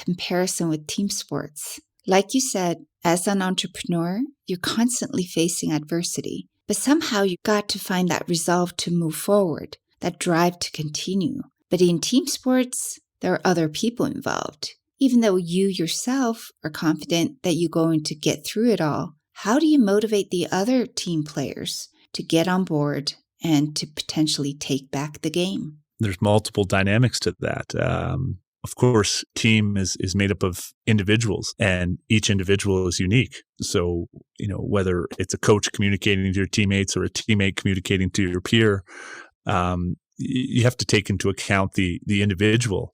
comparison with team sports. Like you said, as an entrepreneur, you're constantly facing adversity, but somehow you've got to find that resolve to move forward, that drive to continue. But in team sports, there are other people involved. Even though you yourself are confident that you're going to get through it all, how do you motivate the other team players to get on board and to potentially take back the game? There's multiple dynamics to that. Of course, team is made up of individuals, and each individual is unique. So, whether it's a coach communicating to your teammates or a teammate communicating to your peer, you have to take into account the individual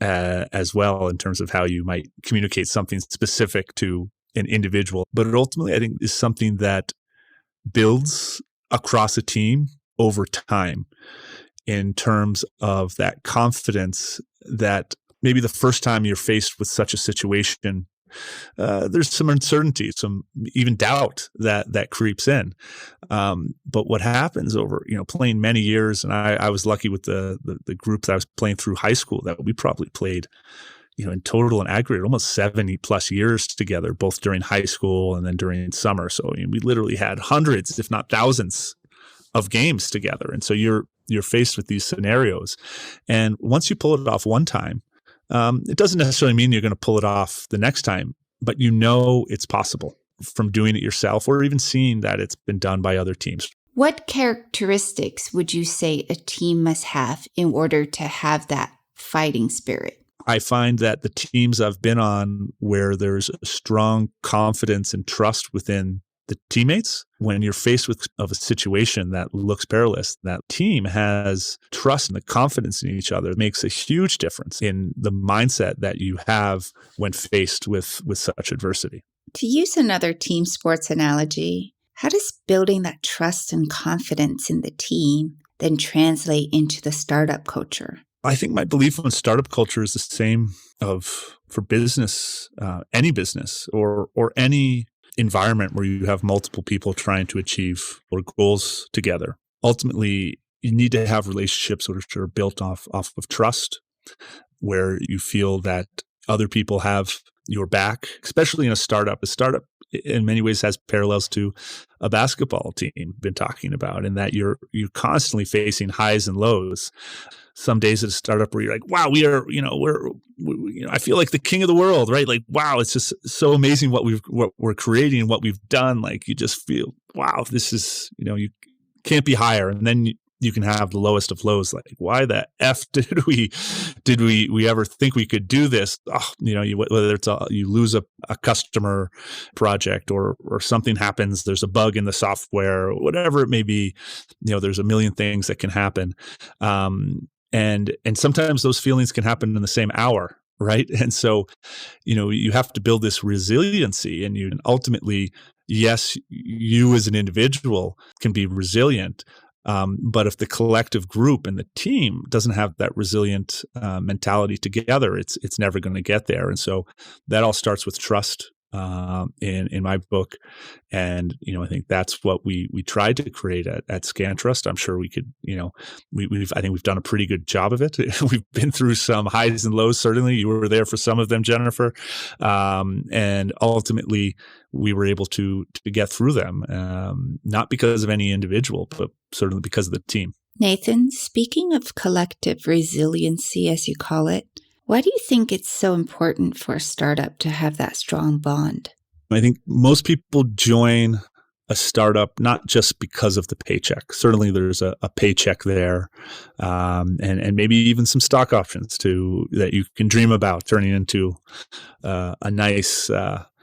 as well in terms of how you might communicate something specific to an individual. But it ultimately, I think, is something that builds across a team over time in terms of that confidence that maybe the first time you're faced with such a situation, there's some uncertainty, some even doubt that creeps in. But what happens over, playing many years, and I was lucky with the group that I was playing through high school, that we probably played, in total and aggregate, almost 70 plus years together, both during high school and then during summer. So we literally had hundreds, if not thousands, of games together. And so you're faced with these scenarios. And once you pull it off one time, it doesn't necessarily mean you're going to pull it off the next time, but it's possible from doing it yourself or even seeing that it's been done by other teams. What characteristics would you say a team must have in order to have that fighting spirit? I find that the teams I've been on where there's a strong confidence and trust within the teammates, when you're faced with a situation that looks perilous, that team has trust and the confidence in each other. It makes a huge difference in the mindset that you have when faced with such adversity. To use another team sports analogy, how does building that trust and confidence in the team then translate into the startup culture? I think my belief on startup culture is the same for business, any business or any environment where you have multiple people trying to achieve or goals together. Ultimately, you need to have relationships which are built off of trust, where you feel that other people have your back, especially in a startup. A startup in many ways has parallels to a basketball team been talking about, in that you're constantly facing highs and lows. Some days at a startup where you're like, wow, I feel like the king of the world, right? Like, wow, it's just so amazing what we're creating and what we've done. Like, you just feel, wow, this is, you can't be higher. And then you can have the lowest of lows. Like, why the F did we ever think we could do this? Oh, whether it's you lose a customer project or something happens, there's a bug in the software, whatever it may be, there's a million things that can happen. And sometimes those feelings can happen in the same hour, right? And so, you have to build this resiliency, and ultimately, yes, you as an individual can be resilient. But if the collective group and the team doesn't have that resilient mentality together, it's never going to get there. And so that all starts with trust in my book. And, I think that's what we tried to create at Scantrust. I'm sure we could, I think we've done a pretty good job of it. We've been through some highs and lows. Certainly you were there for some of them, Jennifer. And ultimately we were able to get through them, not because of any individual, but certainly because of the team. Nathan, speaking of collective resiliency, as you call it, why do you think it's so important for a startup to have that strong bond? I think most people join a startup not just because of the paycheck. Certainly there's a paycheck there, and maybe even some stock options that you can dream about turning into a nice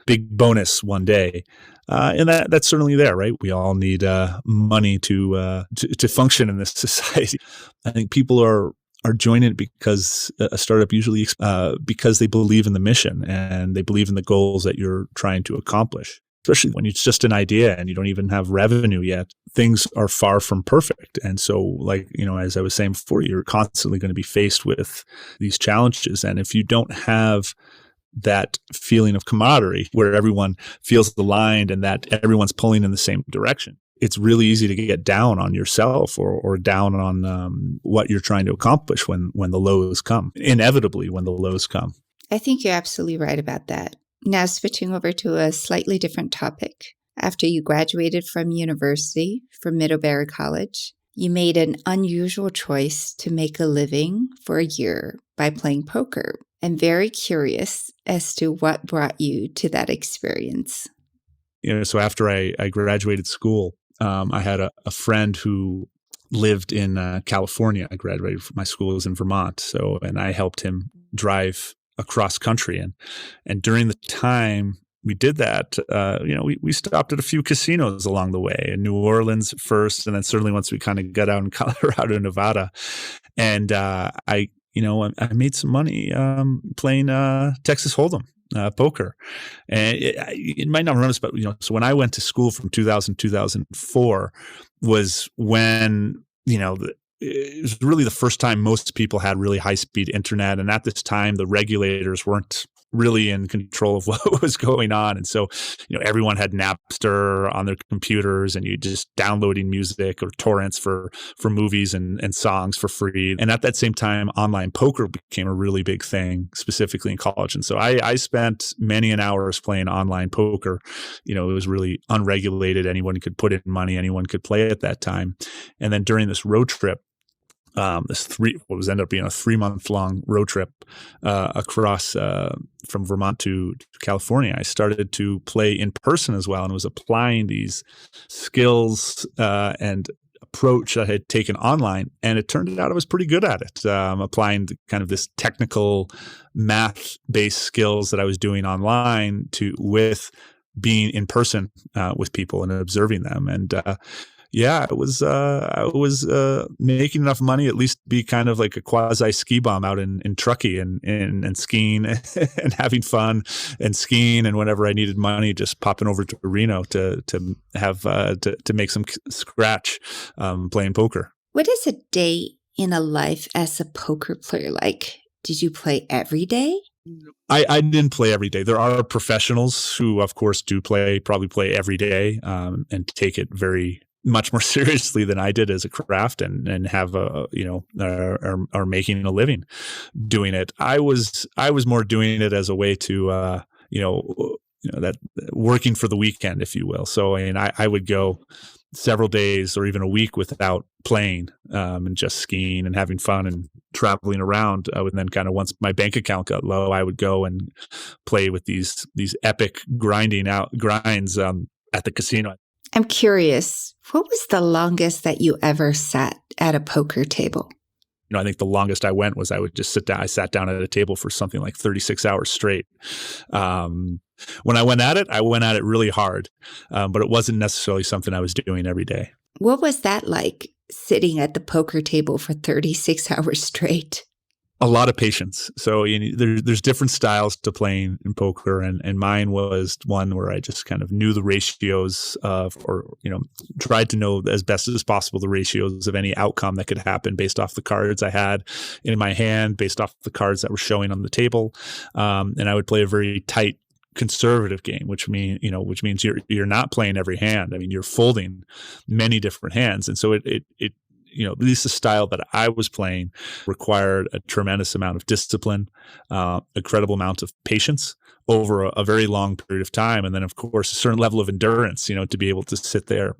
big bonus one day. And that's certainly there, right? We all need money to function in this society. I think people are joining it because a startup usually because they believe in the mission and they believe in the goals that you're trying to accomplish. Especially when it's just an idea and you don't even have revenue yet, things are far from perfect. And so, as I was saying before, you're constantly going to be faced with these challenges. And if you don't have that feeling of camaraderie where everyone feels aligned and that everyone's pulling in the same direction, it's really easy to get down on yourself or down on what you're trying to accomplish when the lows come, inevitably when the lows come. I think you're absolutely right about that. Now, switching over to a slightly different topic. After you graduated from university, from Middlebury College, you made an unusual choice to make a living for a year by playing poker. I'm very curious as to what brought you to that experience. So after I graduated school, I had a friend who lived in California. I graduated from my school was in Vermont. And I helped him drive across country. And during the time we did that, we stopped at a few casinos along the way in New Orleans first. And then certainly once we kind of got out in Colorado, Nevada. And I made some money playing Texas Hold'em. Poker. And it might not remember this, but, so when I went to school from 2000 to 2004 was when, it was really the first time most people had really high-speed internet. And at this time, the regulators weren't really in control of what was going on. And so, everyone had Napster on their computers and you just downloading music or torrents for movies and songs for free. And at that same time, online poker became a really big thing, specifically in college. And so I spent many an hours playing online poker. It was really unregulated. Anyone could put in money. Anyone could play at that time. And then during this road trip, what ended up being a 3-month-long road trip across from Vermont to California, I started to play in person as well, and was applying these skills and approach that I had taken online, and it turned out I was pretty good at it, applying kind of this technical math-based skills that I was doing online with being in person with people and observing them. And I was making enough money at least be kind of like a quasi ski bum out in Truckee and skiing and having fun and skiing, and whenever I needed money, just popping over to Reno to have to make some scratch playing poker. What is a day in a life as a poker player like? Did you play every day? I didn't play every day. There are professionals who, of course, probably play every day and take it very much more seriously than I did as a craft and have are making a living doing it. I was more doing it as a way to that working for the weekend, if you will. So I would go several days or even a week without playing and just skiing and having fun and traveling around. And then kind of once my bank account got low, I would go and play with these epic grinds at the casino. I'm curious, what was the longest that you ever sat at a poker table? I think the longest I went was I would just sit down. I sat down at a table for something like 36 hours straight. When I went at it really hard, but it wasn't necessarily something I was doing every day. What was that like, sitting at the poker table for 36 hours straight? A lot of patience. So there's different styles to playing in poker, and mine was one where I just kind of knew the ratios tried to know as best as possible the ratios of any outcome that could happen based off the cards I had in my hand, based off the cards that were showing on the table, and I would play a very tight, conservative game, which means you're not playing every hand. I mean, you're folding many different hands, and so it at least the style that I was playing required a tremendous amount of discipline, incredible amount of patience over a very long period of time. And then, of course, a certain level of endurance, to be able to sit there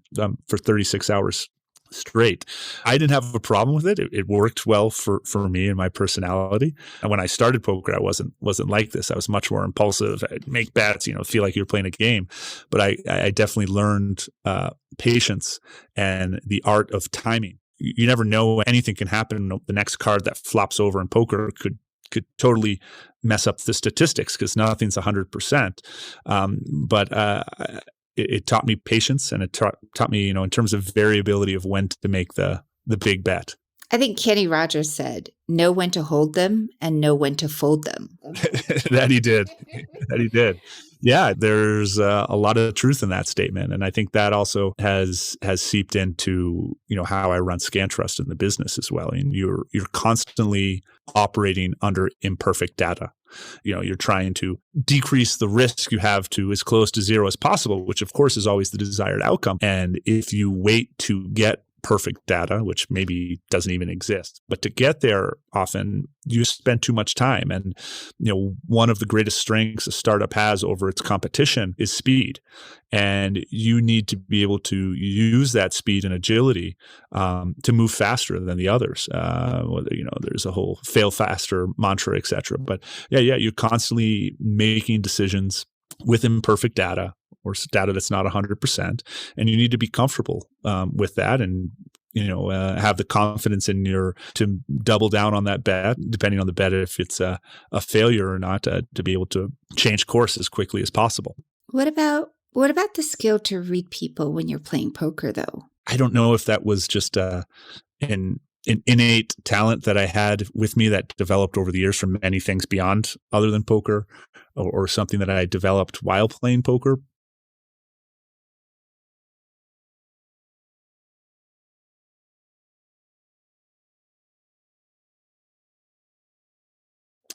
for 36 hours straight. I didn't have a problem with it. It worked well for me and my personality. And when I started poker, I wasn't like this. I was much more impulsive. I'd make bets, feel like you're playing a game. But I definitely learned patience and the art of timing. You never know, anything can happen. The next card that flops over in poker could totally mess up the statistics because nothing's 100%. But it taught me patience, and it taught me, in terms of variability of when to make the big bet. I think Kenny Rogers said, know when to hold them and know when to fold them. That he did. Yeah, there's a lot of truth in that statement, and I think that also has seeped into how I run Scantrust in the business as well. And you're constantly operating under imperfect data. You're trying to decrease the risk you have to as close to zero as possible, which of course is always the desired outcome. And if you wait to get perfect data, which maybe doesn't even exist, but to get there, often you spend too much time. And one of the greatest strengths a startup has over its competition is speed, and you need to be able to use that speed and agility to move faster than the others. There's a whole fail faster mantra, etc. But you're constantly making decisions with imperfect data, or data that's not 100%, and you need to be comfortable with that, and have the confidence to double down on that bet, depending on the bet, if it's a failure or not, to be able to change course as quickly as possible. What about the skill to read people when you're playing poker, though? I don't know if that was just an innate talent that I had with me that developed over the years from many things beyond other than poker, or something that I developed while playing poker.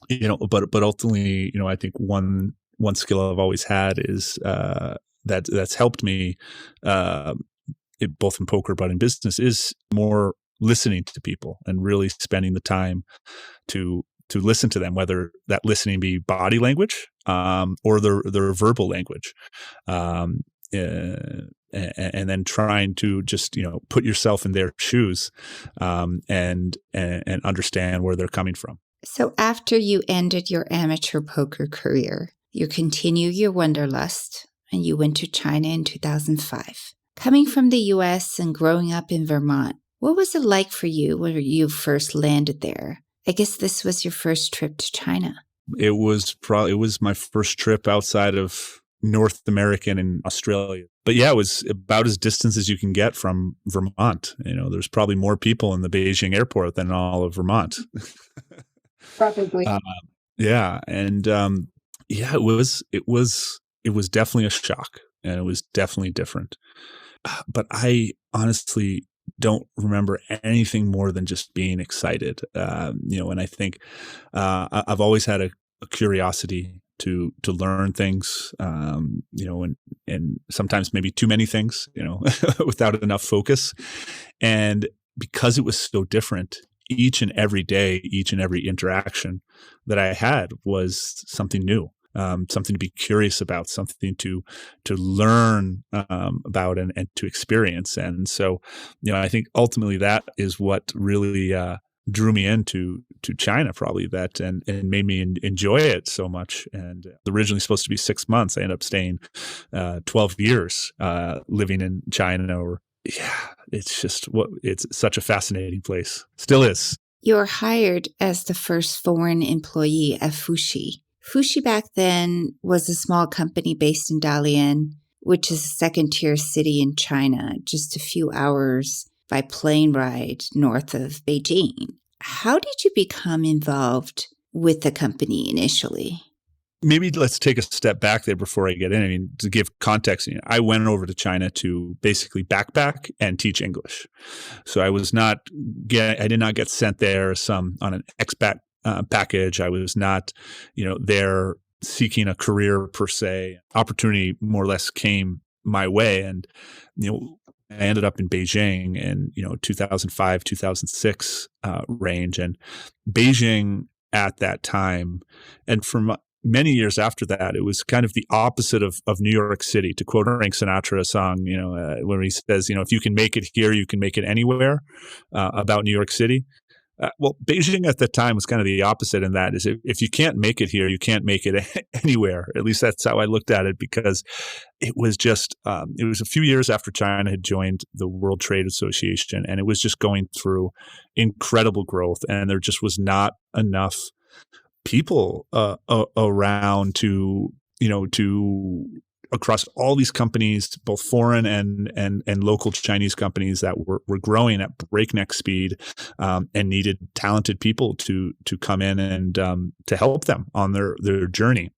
But ultimately, I think one skill I've always had is that's helped me, both in poker but in business, is more listening to people and really spending the time to listen to them, whether that listening be body language or their verbal language. And then trying to just put yourself in their shoes and understand where they're coming from. So after you ended your amateur poker career, you continued your wanderlust and you went to China in 2005. Coming from the U.S. and growing up in Vermont, what was it like for you when you first landed there? I guess this was your first trip to China. It was my first trip outside of North America and Australia. But it was about as distant as you can get from Vermont. There's probably more people in the Beijing airport than all of Vermont. Probably. And it was definitely a shock, and it was definitely different. But I honestly don't remember anything more than just being excited. And I think I've always had a curiosity to learn things, and sometimes maybe too many things, without enough focus. And because it was so different, each and every day, each and every interaction that I had was something new, something to be curious about, something to learn about and to experience. And so, I think ultimately that is what really drew me into China, probably, that and made me enjoy it so much. And originally supposed to be 6 months, I ended up staying 12 years living in China. It's such a fascinating place. Still is. You were hired as the first foreign employee at Fushi. Fushi back then was a small company based in Dalian, which is a second-tier city in China, just a few hours by plane ride north of Beijing. How did you become involved with the company initially? Maybe let's take a step back there before I get in. I mean, to give context, I went over to China to basically backpack and teach English. So I did not get sent there on an expat package. I was not, there seeking a career per se. Opportunity more or less came my way, and I ended up in Beijing in 2005, 2006 range, and Beijing at that time, and from many years after that, it was kind of the opposite of New York City. To quote Frank Sinatra's song, where he says, if you can make it here, you can make it anywhere, about New York City. Well, Beijing at the time was kind of the opposite in that, is if you can't make it here, you can't make it anywhere. At least that's how I looked at it, because it was just, it was a few years after China had joined the World Trade Association, and it was just going through incredible growth, and there just was not enough people around to across all these companies, both foreign and local Chinese companies that were growing at breakneck speed, and needed talented people to come in and to help them on their journey.